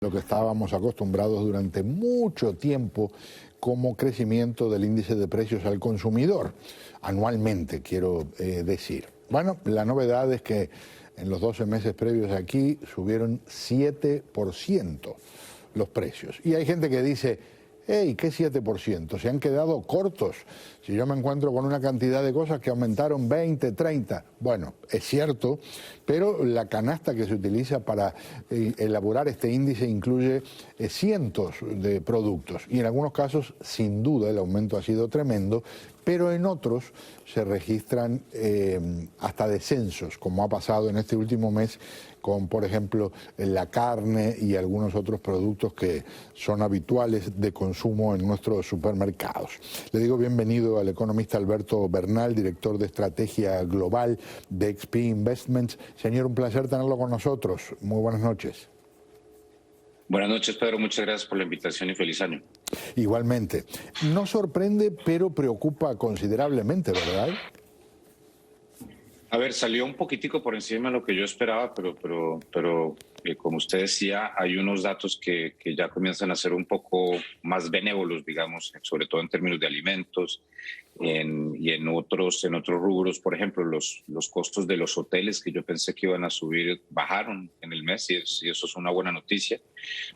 lo que estábamos acostumbrados durante mucho tiempo como crecimiento del índice de precios al consumidor, anualmente quiero decir. Bueno, la novedad es que en los 12 meses previos aquí subieron 7% los precios. Y hay gente que dice, hey, ¿qué 7%? Se han quedado cortos. Si yo me encuentro con una cantidad de cosas que aumentaron 20, 30. Bueno, es cierto, pero la canasta que se utiliza para elaborar este índice incluye cientos de productos. Y en algunos casos, sin duda, el aumento ha sido tremendo, pero en otros se registran hasta descensos, como ha pasado en este último mes con, por ejemplo, la carne y algunos otros productos que son habituales de consumo en nuestros supermercados. Le digo bienvenido al economista Alberto Bernal, director de Estrategia Global de XP Investments. Señor, un placer tenerlo con nosotros. Muy buenas noches. Buenas noches, Pedro. Muchas gracias por la invitación y feliz año. Igualmente. No sorprende, pero preocupa considerablemente, ¿verdad? A ver, salió un poquitico por encima de lo que yo esperaba, pero como usted decía, hay unos datos que ya comienzan a ser un poco más benévolos, digamos, sobre todo en términos de alimentos y en otros rubros. Por ejemplo, los costos de los hoteles que yo pensé que iban a subir bajaron en el mes y eso es una buena noticia.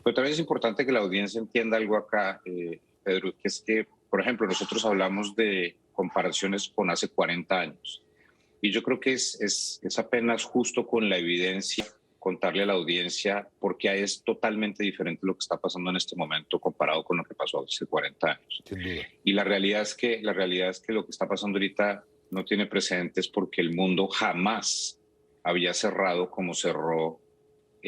Pero también es importante que la audiencia entienda algo acá, Pedro, que es que, por ejemplo, nosotros hablamos de comparaciones con hace 40 años. Y yo creo que es apenas justo con la evidencia contarle a la audiencia por qué es totalmente diferente lo que está pasando en este momento comparado con lo que pasó hace 40 años. Sin duda. Y la realidad es que lo que está pasando ahorita no tiene precedentes porque el mundo jamás había cerrado como cerró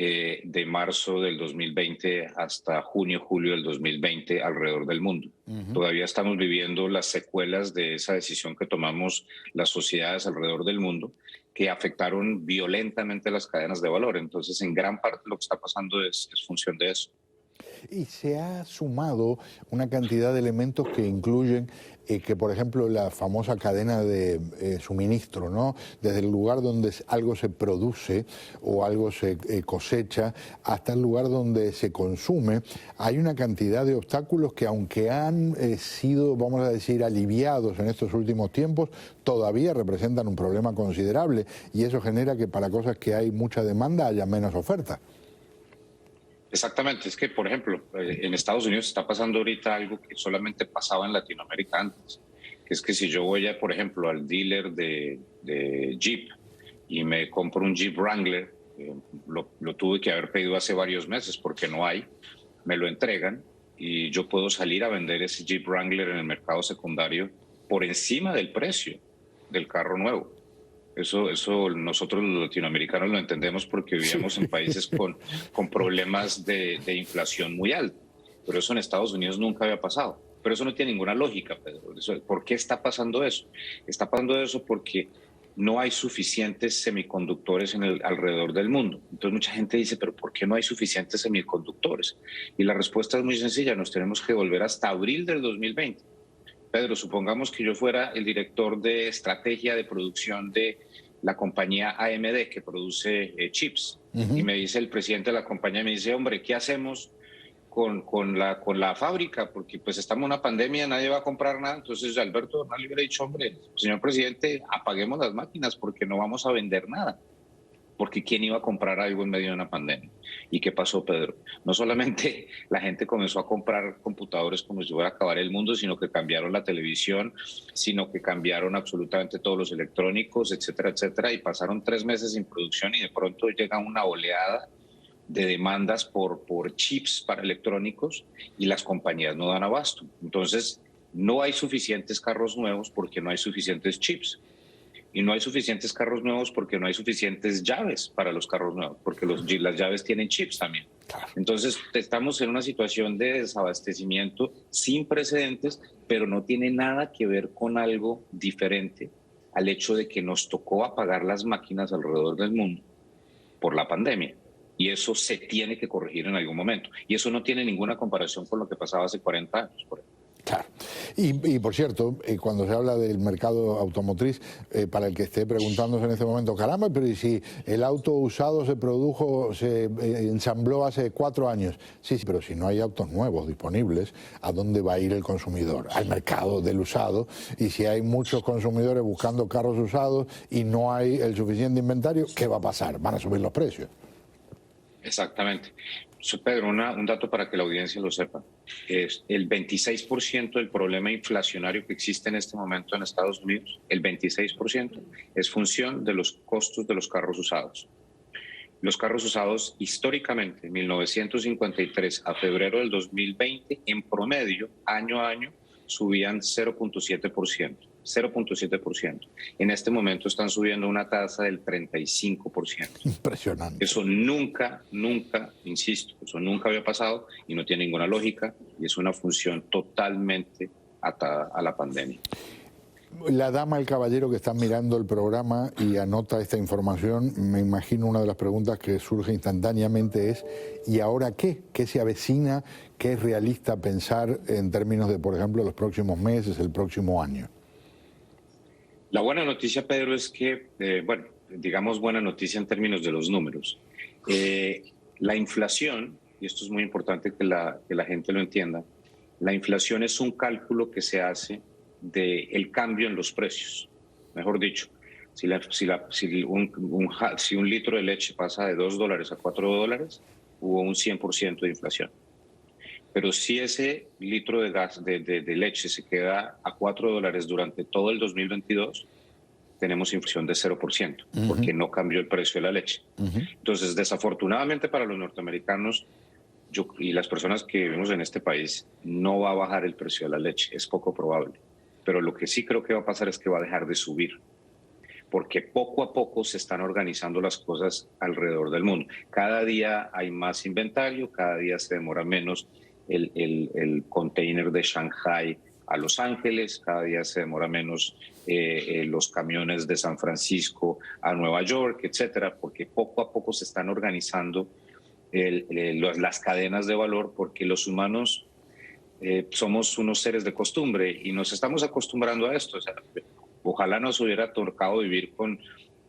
de marzo del 2020 hasta junio, julio del 2020 alrededor del mundo. Todavía estamos viviendo las secuelas de esa decisión que tomamos las sociedades alrededor del mundo que afectaron violentamente las cadenas de valor. Entonces, en gran parte lo que está pasando es función de eso. Y se ha sumado una cantidad de elementos que incluyen que, por ejemplo, la famosa cadena de suministro, ¿no? Desde el lugar donde algo se produce o algo se cosecha hasta el lugar donde se consume, hay una cantidad de obstáculos que, aunque han sido, vamos a decir, aliviados en estos últimos tiempos, todavía representan un problema considerable y eso genera que para cosas que hay mucha demanda haya menos oferta. Exactamente, es que, por ejemplo, en Estados Unidos está pasando ahorita algo que solamente pasaba en Latinoamérica antes, que es que si yo voy, por ejemplo, al dealer de Jeep y me compro un Jeep Wrangler, lo tuve que haber pedido hace varios meses porque no hay, me lo entregan y yo puedo salir a vender ese Jeep Wrangler en el mercado secundario por encima del precio del carro nuevo. Eso nosotros los latinoamericanos lo entendemos porque vivíamos en países con problemas de inflación muy alta. Pero eso en Estados Unidos nunca había pasado. Pero eso no tiene ninguna lógica, Pedro. ¿Por qué está pasando eso? Está pasando eso porque no hay suficientes semiconductores alrededor del mundo. Entonces mucha gente dice, pero ¿por qué no hay suficientes semiconductores? Y la respuesta es muy sencilla. Nos tenemos que volver hasta abril del 2020. Pedro, supongamos que yo fuera el director de estrategia de producción de la compañía AMD que produce chips y me dice el presidente de la compañía, me dice, hombre, ¿qué hacemos con la fábrica? Porque pues estamos en una pandemia, nadie va a comprar nada. Entonces Alberto Bernal le hubiera dicho, hombre, señor presidente, apaguemos las máquinas porque no vamos a vender nada. Porque ¿quién iba a comprar algo en medio de una pandemia? ¿Y qué pasó, Pedro? No solamente la gente comenzó a comprar computadores como si fuera a acabar el mundo, sino que cambiaron la televisión, sino que cambiaron absolutamente todos los electrónicos, etcétera, etcétera, y pasaron 3 meses sin producción y de pronto llega una oleada de demandas por chips para electrónicos y las compañías no dan abasto. Entonces, no hay suficientes carros nuevos porque no hay suficientes chips. Y no hay suficientes carros nuevos porque no hay suficientes llaves para los carros nuevos, porque las llaves tienen chips también. Entonces, estamos en una situación de desabastecimiento sin precedentes, pero no tiene nada que ver con algo diferente al hecho de que nos tocó apagar las máquinas alrededor del mundo por la pandemia. Y eso se tiene que corregir en algún momento. Y eso no tiene ninguna comparación con lo que pasaba hace 40 años, por ejemplo. Claro. Y por cierto, cuando se habla del mercado automotriz, para el que esté preguntándose en este momento, caramba, pero ¿y si el auto usado se ensambló hace 4 años? Sí, pero si no hay autos nuevos disponibles, ¿a dónde va a ir el consumidor? Al mercado del usado. Y si hay muchos consumidores buscando carros usados y no hay el suficiente inventario, ¿qué va a pasar? Van a subir los precios. Exactamente. Pedro, un dato para que la audiencia lo sepa. Es el 26% del problema inflacionario que existe en este momento en Estados Unidos, el 26% es función de los costos de los carros usados. Los carros usados históricamente, de 1953 a febrero del 2020, en promedio, año a año, subían 0.7%. 0.7%. En este momento están subiendo una tasa del 35%. Impresionante. Eso nunca, insisto, eso nunca había pasado y no tiene ninguna lógica y es una función totalmente atada a la pandemia. La dama, el caballero que está mirando el programa y anota esta información, me imagino una de las preguntas que surge instantáneamente es ¿y ahora qué? ¿Qué se avecina? ¿Qué es realista pensar en términos de, por ejemplo, los próximos meses, el próximo año? La buena noticia, Pedro, es que, digamos buena noticia en términos de los números. La inflación, y esto es muy importante que la gente lo entienda, la inflación es un cálculo que se hace del cambio en los precios. Mejor dicho, si un litro de leche pasa de $2 a $4, hubo un 100% de inflación. Pero si ese litro de leche se queda a $4 durante todo el 2022, tenemos inflación de 0%, porque no cambió el precio de la leche. Entonces, desafortunadamente para los norteamericanos y las personas que vivimos en este país, no va a bajar el precio de la leche, es poco probable. Pero lo que sí creo que va a pasar es que va a dejar de subir, porque poco a poco se están organizando las cosas alrededor del mundo. Cada día hay más inventario, cada día se demora menos el container de Shanghai a Los Ángeles, cada día se demora menos los camiones de San Francisco a Nueva York, etcétera, porque poco a poco se están organizando las cadenas de valor, porque los humanos somos unos seres de costumbre y nos estamos acostumbrando a esto. O sea, ojalá nos hubiera tocado vivir con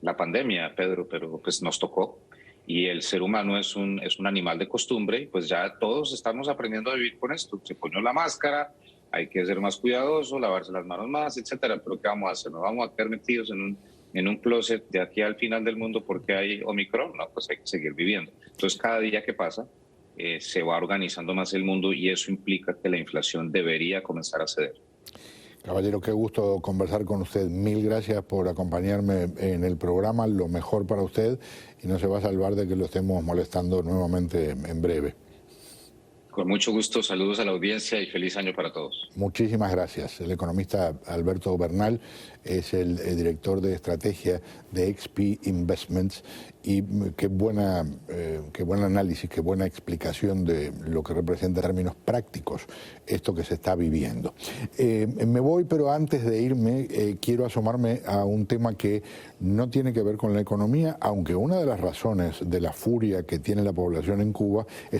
la pandemia, Pedro, pero pues nos tocó. Y el ser humano es un animal de costumbre y pues ya todos estamos aprendiendo a vivir con esto. Se pone la máscara, hay que ser más cuidadoso, lavarse las manos más, etcétera. Pero ¿qué vamos a hacer? ¿Nos vamos a quedar metidos en un closet de aquí al final del mundo porque hay Omicron? No, pues hay que seguir viviendo. Entonces cada día que pasa se va organizando más el mundo y eso implica que la inflación debería comenzar a ceder. Caballero, qué gusto conversar con usted. Mil gracias por acompañarme en el programa. Lo mejor para usted y no se va a salvar de que lo estemos molestando nuevamente en breve. Con mucho gusto, saludos a la audiencia y feliz año para todos. Muchísimas gracias. El economista Alberto Bernal es el director de estrategia de XP Investments y qué buen análisis, qué buena explicación de lo que representa en términos prácticos esto que se está viviendo. Me voy, pero antes de irme quiero asomarme a un tema que no tiene que ver con la economía, aunque una de las razones de la furia que tiene la población en Cuba es